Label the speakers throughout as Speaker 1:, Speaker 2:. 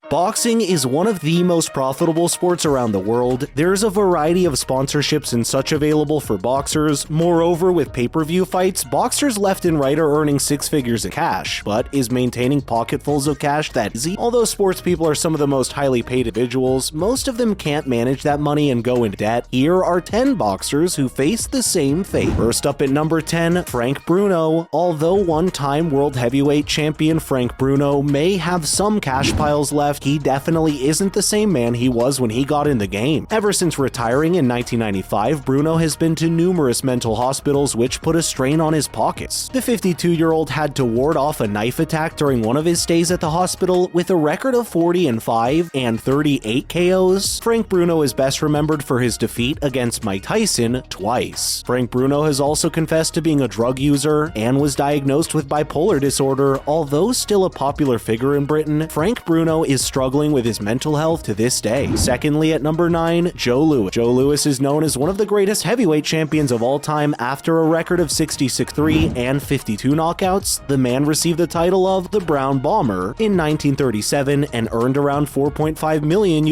Speaker 1: Boxing is one of the most profitable sports around the world. There's a variety of sponsorships and such available for boxers. Moreover, with pay-per-view fights, boxers left and right are earning six figures in cash. But is maintaining pocketfuls of cash that easy? Although sports people are some of the most highly paid individuals, most of them can't manage that money and go into debt. Here are 10 boxers who face the same fate. First up at number 10, Frank Bruno. Although one-time world heavyweight champion Frank Bruno may have some cash piles left, he definitely isn't the same man he was when he got in the game. Ever since retiring in 1995, Bruno has been to numerous mental hospitals, which put a strain on his pockets. The 52-year-old had to ward off a knife attack during one of his stays at the hospital. With a record of 40-5 and 38 KOs, Frank Bruno is best remembered for his defeat against Mike Tyson twice. Frank Bruno has also confessed to being a drug user and was diagnosed with bipolar disorder. Although still a popular figure in Britain, Frank Bruno is struggling with his mental health to this day. Secondly, at number 9, Joe Louis. Joe Louis is known as one of the greatest heavyweight champions of all time. After a record of 66-3 and 52 knockouts, the man received the title of the Brown Bomber in 1937 and earned around $4.5 million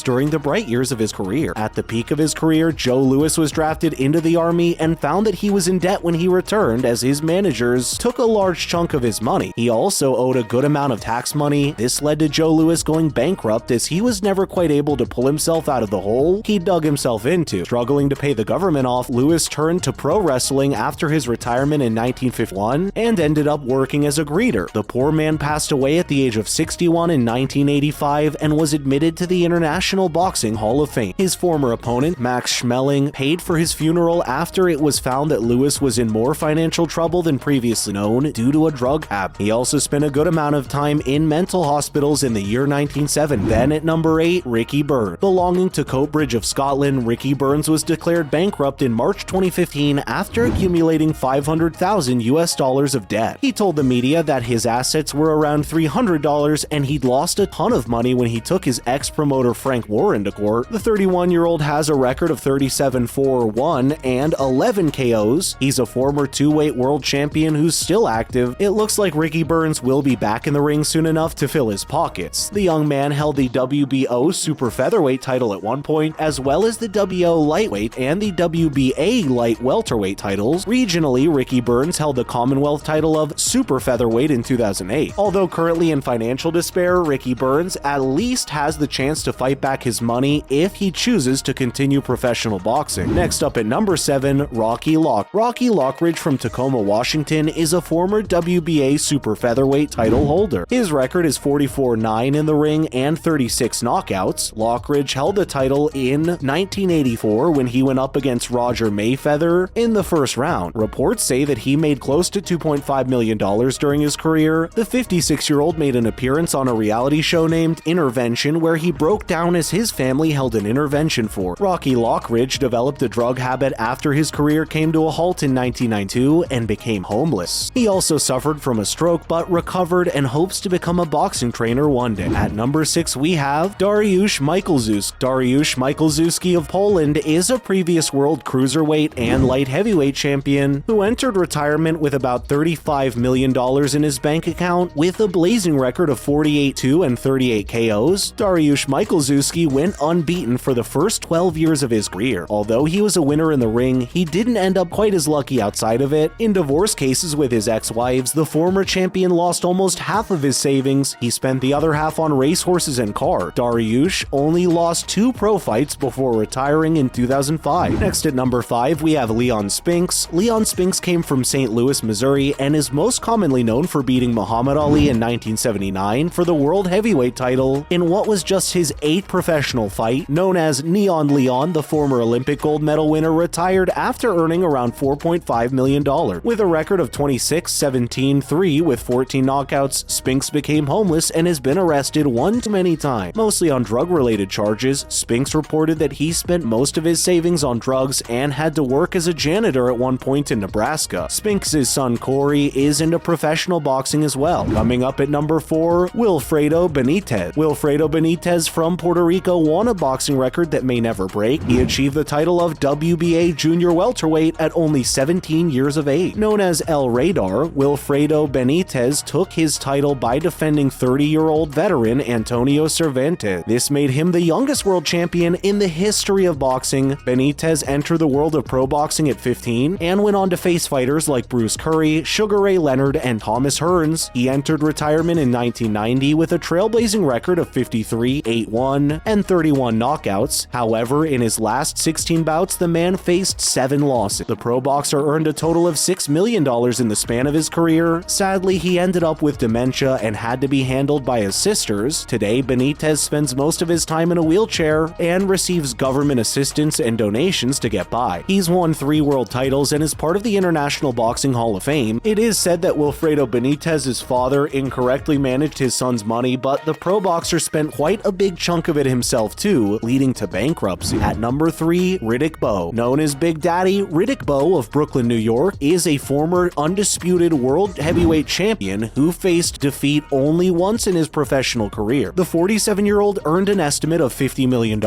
Speaker 1: during the bright years of his career. At the peak of his career, Joe Louis was drafted into the army and found that he was in debt when he returned, as his managers took a large chunk of his money. He also owed a good amount of tax money. This led to Joe Louis going bankrupt, as he was never quite able to pull himself out of the hole he dug himself into. Struggling to pay the government off, Louis turned to pro wrestling after his retirement in 1951 and ended up working as a greeter. The poor man passed away at the age of 61 in 1985 and was admitted to the International Boxing Hall of Fame. His former opponent, Max Schmeling, paid for his funeral after it was found that Louis was in more financial trouble than previously known due to a drug habit. He also spent a good amount of time in mental hospitals in the year 1970. Then at number 8, Ricky Burns. Belonging to Coatbridge of Scotland, Ricky Burns was declared bankrupt in March 2015 after accumulating $500,000 of debt. He told the media that his assets were around $300 and he'd lost a ton of money when he took his ex-promoter Frank Warren to court. The 31-year-old has a record of 37-4-1 and 11 KOs. He's a former two-weight world champion who's still active. It looks like Ricky Burns will be back in the ring soon enough to fill his pockets. The young man held the WBO super featherweight title at one point, as well as the WO lightweight and the WBA light welterweight titles. Regionally, Ricky Burns held the Commonwealth title of super featherweight in 2008. Although currently in financial despair, Ricky Burns at least has the chance to fight back his money if he chooses to continue professional boxing. Next up at number 7, Rocky Lock. Rocky Lockridge from Tacoma, Washington is a former WBA super featherweight title holder. His record is 44-9 in the ring and 36 knockouts. Lockridge held the title in 1984 when he went up against Roger Mayfeather in the first round. Reports say that he made close to $2.5 million during his career. The 56-year-old made an appearance on a reality show named Intervention, where he broke down as his family held an intervention for. Rocky Lockridge developed a drug habit after his career came to a halt in 1992 and became homeless. He also suffered from a stroke but recovered and hopes to become a boxing trainer one day. At number 6, we have Dariusz Michalczewski. Dariusz Michalczewski of Poland is a previous world cruiserweight and light heavyweight champion who entered retirement with about $35 million in his bank account. With a blazing record of 48-2 and 38 KOs, Dariusz Michalczewski went unbeaten for the first 12 years of his career. Although he was a winner in the ring, he didn't end up quite as lucky outside of it. In divorce cases with his ex-wives, the former champion lost almost half of his savings. He spent the other half on racehorses and cars. Dariusz only lost 2 pro fights before retiring in 2005. Next at number 5, we have Leon Spinks. Leon Spinks came from St. Louis, Missouri, and is most commonly known for beating Muhammad Ali in 1979 for the world heavyweight title in what was just his 8th professional fight. Known as Neon Leon, the former Olympic gold medal winner retired after earning around $4.5 million. With a record of 26-17-3 with 14 knockouts, Spinks became homeless and has been arrested one too many times, mostly on drug-related charges. Spinks reported that he spent most of his savings on drugs and had to work as a janitor at one point in Nebraska. Spinks' son Corey is into professional boxing as well. Coming up at number 4, Wilfredo Benitez. Wilfredo Benitez from Puerto Rico won a boxing record that may never break. He achieved the title of WBA junior welterweight at only 17 years of age. Known as El Radar, Wilfredo Benitez took his title by defending 30-year-old veteran Antonio Cervantes. This made him the youngest world champion in the history of boxing. Benitez entered the world of pro boxing at 15 and went on to face fighters like Bruce Curry, Sugar Ray Leonard, and Thomas Hearns. He entered retirement in 1990 with a trailblazing record of 53, 8-1, and 31 knockouts. However, in his last 16 bouts, the man faced 7 losses. The pro boxer earned a total of $6 million in the span of his career. Sadly, he ended up with dementia and had to be handled by his sisters. Today, Benitez spends most of his time in a wheelchair and receives government assistance and donations to get by. He's won 3 world titles and is part of the International Boxing Hall of Fame. It is said that Wilfredo Benitez's father incorrectly managed his son's money, but the pro boxer spent quite a big chunk of it himself too, leading to bankruptcy. At number 3, Riddick Bowe. Known as Big Daddy, Riddick Bowe of Brooklyn, New York, is a former undisputed world heavyweight champion who faced defeat only once in his professional career. The 47-year-old earned an estimate of $50 million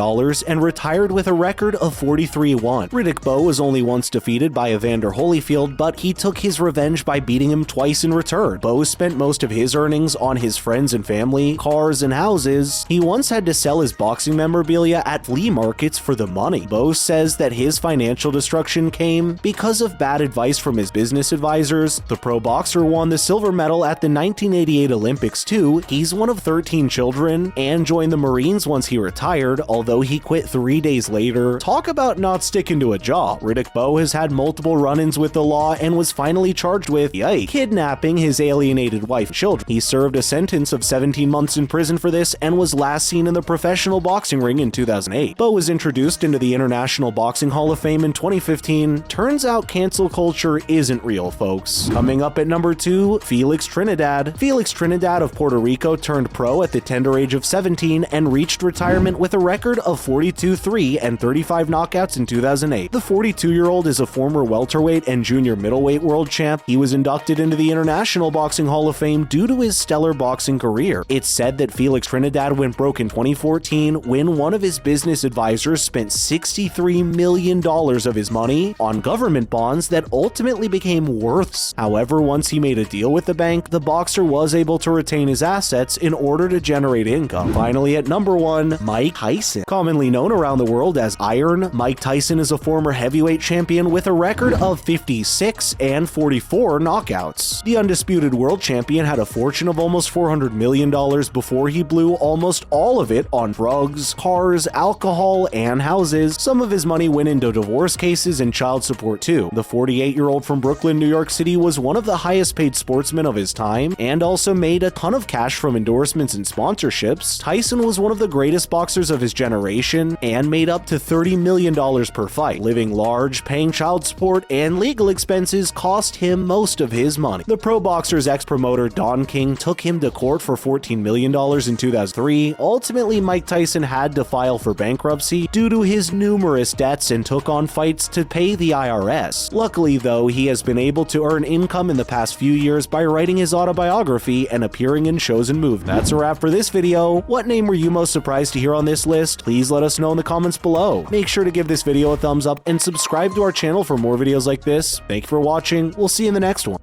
Speaker 1: and retired with a record of 43-1. Riddick Bowe was only once defeated by Evander Holyfield, but he took his revenge by beating him twice in return. Bowe spent most of his earnings on his friends and family, cars, and houses. He once had to sell his boxing memorabilia at flea markets for the money. Bowe says that his financial destruction came because of bad advice from his business advisors. The pro boxer won the silver medal at the 1988 Olympics too. He's one of 13 children and joined the Marines once he retired, although he quit 3 days later. Talk about not sticking to a job. Riddick Bowe has had multiple run-ins with the law and was finally charged with, kidnapping his alienated wife and children. He served a sentence of 17 months in prison for this and was last seen in the professional boxing ring in 2008. Bowe was introduced into the International Boxing Hall of Fame in 2015. Turns out cancel culture isn't real, folks. Coming up at number 2, Felix Trinidad. Felix Trinidad of Puerto Rico turned pro at the tender age of 17 and reached retirement with a record of 42-3 and 35 knockouts in 2008. The 42-year-old is a former welterweight and junior middleweight world champ. He was inducted into the International Boxing Hall of Fame due to his stellar boxing career. It's said that Felix Trinidad went broke in 2014 when one of his business advisors spent $63 million of his money on government bonds that ultimately became worths. However, once he made a deal with the bank, the boxer was able to retain his assets in order to generate income. Finally, at number 1, Mike Tyson. Commonly known around the world as Iron, Mike Tyson is a former heavyweight champion with a record of 56 and 44 knockouts. The undisputed world champion had a fortune of almost $400 million before he blew almost all of it on drugs, cars, alcohol, and houses. Some of his money went into divorce cases and child support too. The 48-year-old from Brooklyn, New York City was one of the highest paid sportsmen of his time and also made a ton of cash from endorsements and sponsorships. Tyson was one of the greatest boxers of his generation and made up to $30 million per fight. Living large, paying child support, and legal expenses cost him most of his money. The pro boxer's ex-promoter Don King took him to court for $14 million in 2003. Ultimately, Mike Tyson had to file for bankruptcy due to his numerous debts and took on fights to pay the IRS. Luckily, though, he has been able to earn income in the past few years by writing his autobiography and appearing in shows and movies. That's a wrap for this video. What name were you most surprised to hear on this list? Please let us know in the comments below. Make sure to give this video a thumbs up and subscribe to our channel for more videos like this. Thank you for watching. We'll see you in the next one.